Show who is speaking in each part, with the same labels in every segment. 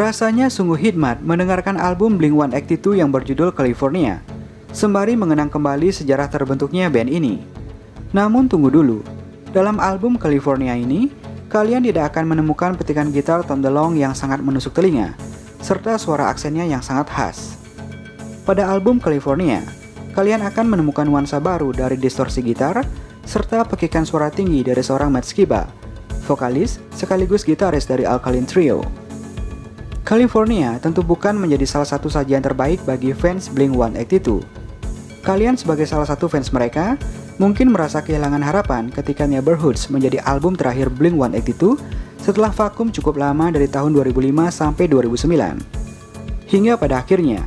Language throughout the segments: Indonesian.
Speaker 1: Rasanya sungguh hikmat mendengarkan album Blink-182 yang berjudul California, sembari mengenang kembali sejarah terbentuknya band ini. Namun tunggu dulu, dalam album California ini, kalian tidak akan menemukan petikan gitar Tom DeLonge yang sangat menusuk telinga, serta suara aksennya yang sangat khas. Pada album California, kalian akan menemukan nuansa baru dari distorsi gitar, serta pekikan suara tinggi dari seorang Matt Skiba, vokalis sekaligus gitaris dari Alkaline Trio. California tentu bukan menjadi salah satu sajian terbaik bagi fans Blink-182. Kalian sebagai salah satu fans mereka, mungkin merasa kehilangan harapan ketika Neighborhoods menjadi album terakhir Blink-182 setelah vakum cukup lama dari tahun 2005 sampai 2009. Hingga pada akhirnya,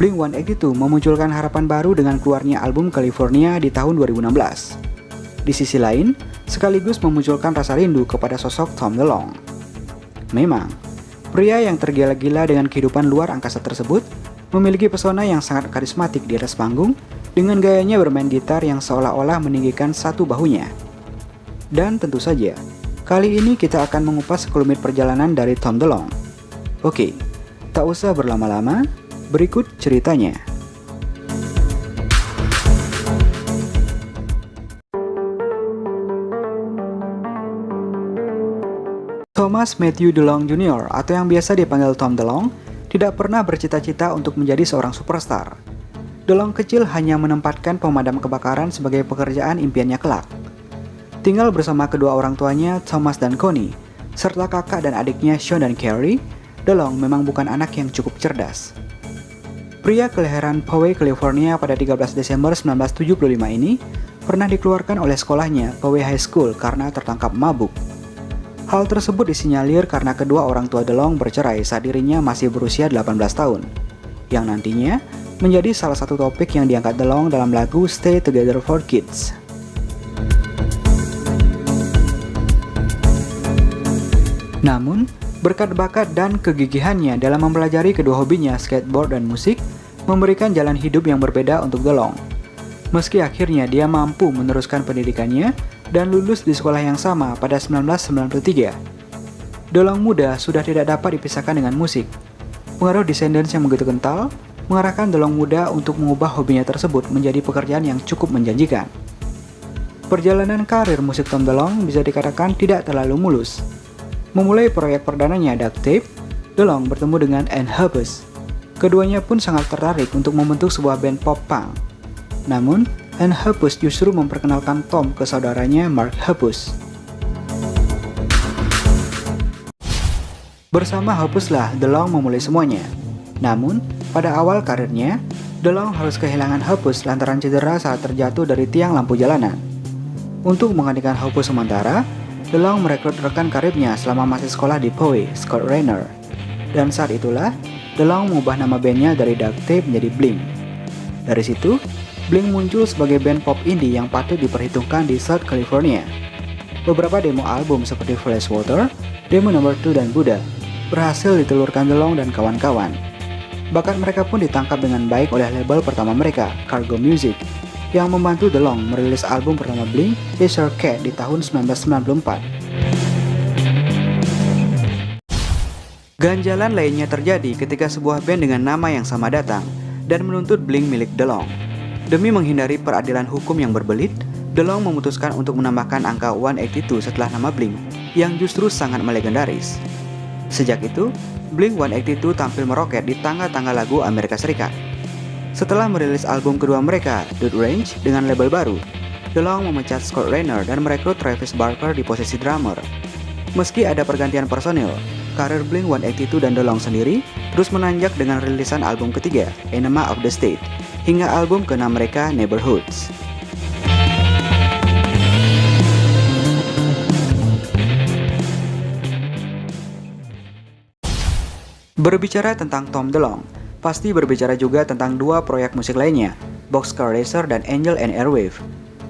Speaker 1: Blink-182 memunculkan harapan baru dengan keluarnya album California di tahun 2016. Di sisi lain, sekaligus memunculkan rasa rindu kepada sosok Tom DeLonge. Memang, pria yang tergila-gila dengan kehidupan luar angkasa tersebut memiliki pesona yang sangat karismatik di atas panggung dengan gayanya bermain gitar yang seolah-olah meninggikan satu bahunya. Dan tentu saja, kali ini kita akan mengupas sekelumit perjalanan dari Tom DeLonge. Oke, tak usah berlama-lama, berikut ceritanya. Thomas Matthew DeLonge Jr. atau yang biasa dipanggil Tom DeLonge tidak pernah bercita-cita untuk menjadi seorang superstar. DeLonge kecil hanya menempatkan pemadam kebakaran sebagai pekerjaan impiannya kelak. Tinggal bersama kedua orang tuanya, Thomas dan Connie, serta kakak dan adiknya Sean dan Carrie, DeLonge memang bukan anak yang cukup cerdas. Pria kelahiran Poway, California pada 13 Desember 1975 ini pernah dikeluarkan oleh sekolahnya, Poway High School, karena tertangkap mabuk. Hal tersebut disinyalir karena kedua orang tua DeLonge bercerai saat dirinya masih berusia 18 tahun, yang nantinya menjadi salah satu topik yang diangkat DeLonge dalam lagu Stay Together for Kids. Namun, berkat bakat dan kegigihannya dalam mempelajari kedua hobinya, skateboard dan musik, memberikan jalan hidup yang berbeda untuk DeLonge. Meski akhirnya dia mampu meneruskan pendidikannya dan lulus di sekolah yang sama pada 1993. DeLonge muda sudah tidak dapat dipisahkan dengan musik. Pengaruh Descendants yang begitu kental mengarahkan DeLonge muda untuk mengubah hobinya tersebut menjadi pekerjaan yang cukup menjanjikan. Perjalanan karir musik Tom DeLonge bisa dikatakan tidak terlalu mulus. Memulai proyek perdananya Duct Tape, DeLonge bertemu dengan Ann Hoppus. Keduanya pun sangat tertarik untuk membentuk sebuah band pop punk. Namun, Ann Hoppus justru memperkenalkan Tom ke saudaranya Mark Hoppus. Bersama Hoppus lah DeLonge memulai semuanya. Namun, pada awal karirnya, DeLonge harus kehilangan Hoppus lantaran cedera saat terjatuh dari tiang lampu jalanan. Untuk menggantikan Hoppus sementara, DeLonge merekrut rekan karibnya selama masih sekolah di Poway, Scott Raynor. Dan saat itulah, DeLonge mengubah nama bandnya dari Duct Tape menjadi Blink. Dari situ, Blink muncul sebagai band pop indie yang patut diperhitungkan di South California. Beberapa demo album seperti Flash Water, Demo No. 2 dan Buddha berhasil ditelurkan DeLonge dan kawan-kawan. Bakat mereka pun ditangkap dengan baik oleh label pertama mereka, Cargo Music, yang membantu DeLonge merilis album pertama Blink, Cheshire Cat di tahun 1994. Ganjalan lainnya terjadi ketika sebuah band dengan nama yang sama datang dan menuntut Blink milik DeLonge. Demi menghindari peradilan hukum yang berbelit, DeLonge memutuskan untuk menambahkan angka 182 setelah nama Blink, yang justru sangat melegendaris. Sejak itu, Blink-182 tampil meroket di tangga-tangga lagu Amerika Serikat. Setelah merilis album kedua mereka, Dude Range, dengan label baru, DeLonge memecat Scott Raynor dan merekrut Travis Barker di posisi drummer. Meski ada pergantian personil, karir Blink-182 dan DeLonge sendiri terus menanjak dengan rilisan album ketiga, Enema of the State, hingga album ke-6 mereka, Neighborhoods. Berbicara tentang Tom DeLonge, pasti berbicara juga tentang dua proyek musik lainnya, Boxcar Racer dan Angel and Airwave.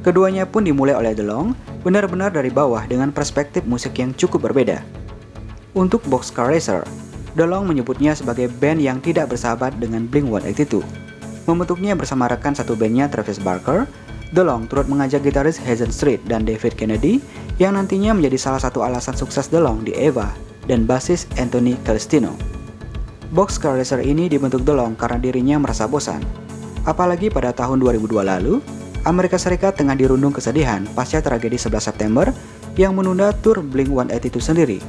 Speaker 1: Keduanya pun dimulai oleh DeLonge benar-benar dari bawah dengan perspektif musik yang cukup berbeda. Untuk Boxcar Racer, DeLonge menyebutnya sebagai band yang tidak bersahabat dengan Blink-182. Membentuknya bersama rekan satu bandnya Travis Barker, DeLonge turut mengajak gitaris Hazen Street dan David Kennedy yang nantinya menjadi salah satu alasan sukses DeLonge di Eva dan basis Anthony Celestino. Boxcar Racer ini dibentuk DeLonge karena dirinya merasa bosan. Apalagi pada tahun 2002 lalu, Amerika Serikat tengah dirundung kesedihan pasca tragedi 11 September yang menunda tur Blink-182 sendiri.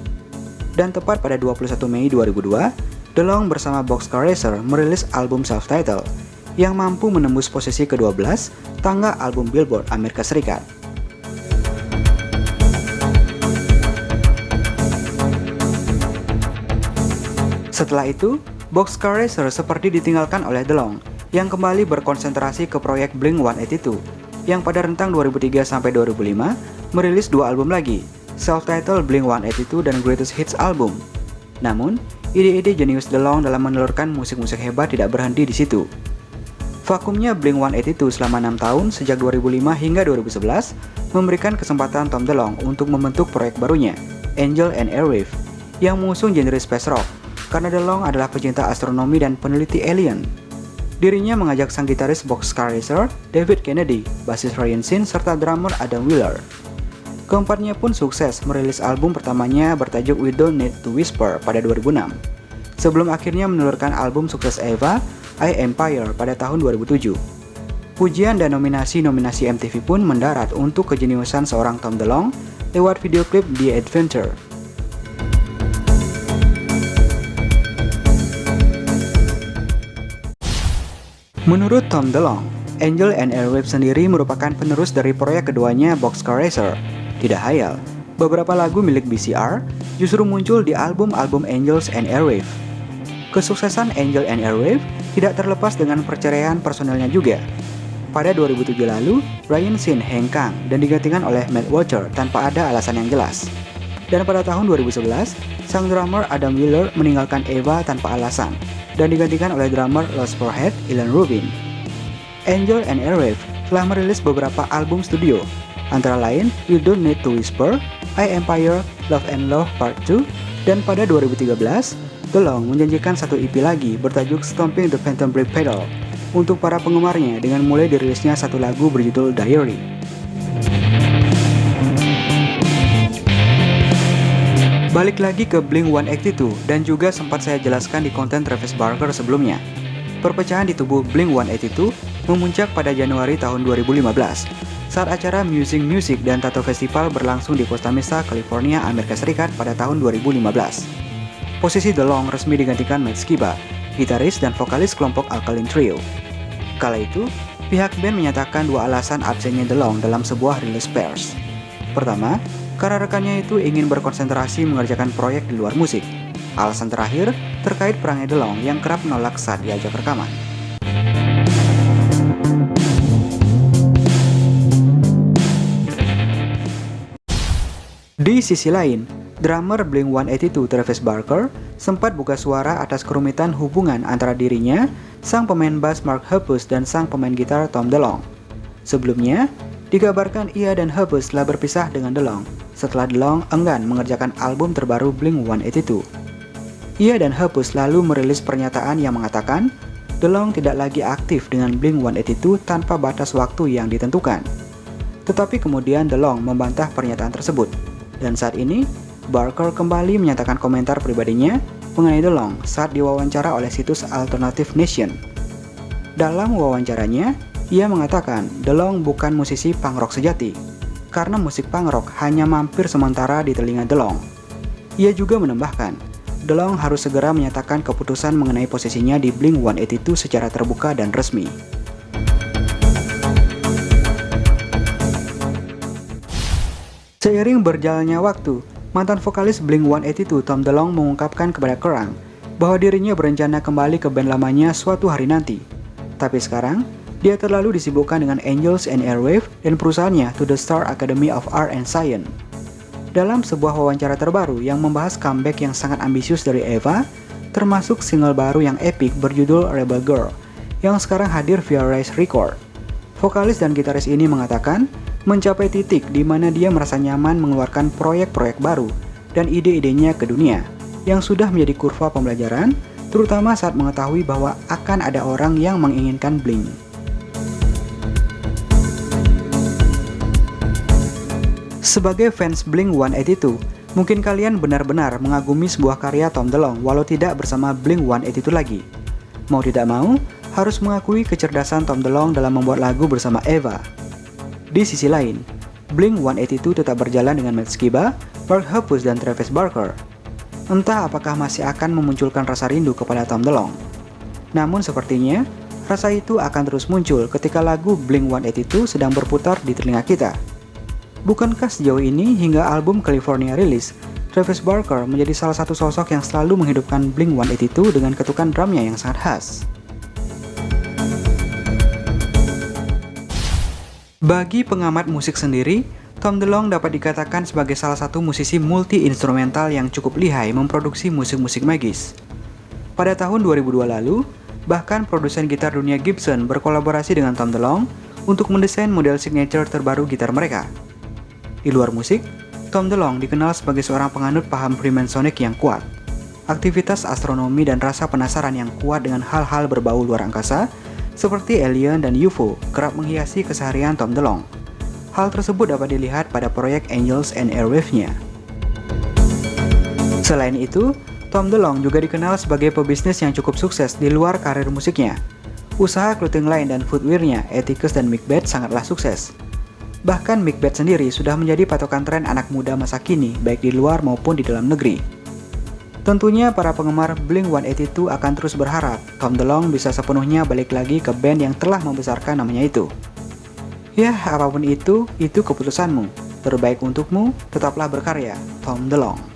Speaker 1: Dan tepat pada 21 Mei 2002, DeLonge bersama Boxcar Racer merilis album self-titled yang mampu menembus posisi ke-12 tangga album Billboard Amerika Serikat. Setelah itu, Boxcar Racer seperti ditinggalkan oleh DeLonge yang kembali berkonsentrasi ke proyek Blink-182 yang pada rentang 2003 sampai 2005 merilis dua album lagi, self-titled Blink-182 dan Greatest Hits album. Namun, ide-ide jenius DeLonge dalam menelurkan musik-musik hebat tidak berhenti di situ. Vakumnya Blink-182 selama 6 tahun sejak 2005 hingga 2011 memberikan kesempatan Tom DeLonge untuk membentuk proyek barunya, Angel and Airwave, yang mengusung genre space rock. Karena DeLonge adalah pecinta astronomi dan peneliti alien. Dirinya mengajak sang gitaris Boxcar Racer, David Kennedy, basis Ryan Sin, serta drummer Adam Wheeler. Keempatnya pun sukses merilis album pertamanya bertajuk We Don't Need to Whisper pada 2006, sebelum akhirnya menelurkan album sukses Eva, I Empire pada tahun 2007. Pujian dan nominasi-nominasi MTV pun mendarat untuk kejeniusan seorang Tom DeLonge lewat video klip The Adventure. Menurut Tom DeLonge, Angel and Airwave sendiri merupakan penerus dari proyek keduanya Boxcar Racer. Tidak hayal, beberapa lagu milik BCR justru muncul di album-album Angels and Airwave. Kesuksesan Angel and Airwave tidak terlepas dengan perceraian personelnya juga. Pada 2007 lalu, Ryan Sin hengkang dan digantikan oleh Matt Walker tanpa ada alasan yang jelas. Dan pada tahun 2011, sang drummer Adam Wheeler meninggalkan Eva tanpa alasan dan digantikan oleh drummer Lost Forehead, Ilan Rubin. Angel and Airwave telah merilis beberapa album studio, antara lain You Don't Need to Whisper, I Empire, Love and Love Part 2, dan pada 2013, DeLonge menjanjikan satu EP lagi bertajuk Stomping the Phantom Brake Pedal untuk para penggemarnya dengan mulai dirilisnya satu lagu berjudul Diary. Balik lagi ke Blink-182 dan juga sempat saya jelaskan di konten Travis Barker sebelumnya. Perpecahan di tubuh Blink-182 memuncak pada Januari tahun 2015 saat acara Musing Music dan Tattoo Festival berlangsung di Costa Mesa, California, Amerika Serikat pada tahun 2015. Posisi DeLonge resmi digantikan Matt Skiba, gitaris dan vokalis kelompok Alkaline Trio. Kala itu, pihak band menyatakan dua alasan absennya DeLonge dalam sebuah rilis pers. Pertama, karena rekannya itu ingin berkonsentrasi mengerjakan proyek di luar musik. Alasan terakhir terkait perangnya DeLonge yang kerap menolak saat diajak rekaman. Di sisi lain, drummer Blink-182 Travis Barker sempat buka suara atas kerumitan hubungan antara dirinya, sang pemain bass Mark Hoppus dan sang pemain gitar Tom DeLonge. Sebelumnya, dikabarkan ia dan Hoppus telah berpisah dengan DeLonge setelah DeLonge enggan mengerjakan album terbaru Blink-182. Ia dan Hoppus lalu merilis pernyataan yang mengatakan DeLonge tidak lagi aktif dengan Blink-182 tanpa batas waktu yang ditentukan. Tetapi kemudian DeLonge membantah pernyataan tersebut, dan saat ini Barker kembali menyatakan komentar pribadinya mengenai DeLonge saat diwawancara oleh situs Alternative Nation. Dalam wawancaranya, ia mengatakan DeLonge bukan musisi punk rock sejati, karena musik punk rock hanya mampir sementara di telinga DeLonge. Ia juga menambahkan, DeLonge harus segera menyatakan keputusan mengenai posisinya di Blink-182 secara terbuka dan resmi. Seiring berjalannya waktu, mantan vokalis Blink-182 Tom DeLonge mengungkapkan kepada Kerrang bahwa dirinya berencana kembali ke band lamanya suatu hari nanti. Tapi sekarang, dia terlalu disibukkan dengan Angels and Airwave dan perusahaannya To The Star Academy of Art and Science. Dalam sebuah wawancara terbaru yang membahas comeback yang sangat ambisius dari Eva, termasuk single baru yang epic berjudul Rebel Girl, yang sekarang hadir via Rise Record. Vokalis dan gitaris ini mengatakan, mencapai titik di mana dia merasa nyaman mengeluarkan proyek-proyek baru dan ide-idenya ke dunia, yang sudah menjadi kurva pembelajaran, terutama saat mengetahui bahwa akan ada orang yang menginginkan Blink. Sebagai fans Blink-182, Mungkin kalian benar-benar mengagumi sebuah karya Tom DeLonge walau tidak bersama Blink-182 lagi. Mau tidak mau, harus mengakui kecerdasan Tom DeLonge dalam membuat lagu bersama Eva. Di sisi lain, Blink-182 tetap berjalan dengan Matt Skiba, Mark Hoppus, dan Travis Barker. Entah apakah masih akan memunculkan rasa rindu kepada Tom DeLonge. Namun sepertinya, rasa itu akan terus muncul ketika lagu Blink-182 sedang berputar di telinga kita. Bukankah sejauh ini hingga album California rilis, Travis Barker menjadi salah satu sosok yang selalu menghidupkan Blink-182 dengan ketukan drumnya yang sangat khas. Bagi pengamat musik sendiri, Tom DeLonge dapat dikatakan sebagai salah satu musisi multi-instrumental yang cukup lihai memproduksi musik-musik magis. Pada tahun 2002 lalu, bahkan produsen gitar dunia Gibson berkolaborasi dengan Tom DeLonge untuk mendesain model signature terbaru gitar mereka. Di luar musik, Tom DeLonge dikenal sebagai seorang penganut paham Freemasonic yang kuat. Aktivitas astronomi dan rasa penasaran yang kuat dengan hal-hal berbau luar angkasa, seperti alien dan UFO, kerap menghiasi keseharian Tom DeLonge. Hal tersebut dapat dilihat pada proyek Angels and Airwaves-nya. Selain itu, Tom DeLonge juga dikenal sebagai pebisnis yang cukup sukses di luar karir musiknya. Usaha clothing line dan footwear-nya, Atticus dan Macbeth, sangatlah sukses. Bahkan Macbeth sendiri sudah menjadi patokan tren anak muda masa kini, baik di luar maupun di dalam negeri. Tentunya para penggemar Blink-182 akan terus berharap Tom DeLonge bisa sepenuhnya balik lagi ke band yang telah membesarkan namanya itu. Yah, apapun itu keputusanmu. Terbaik untukmu, tetaplah berkarya, Tom DeLonge.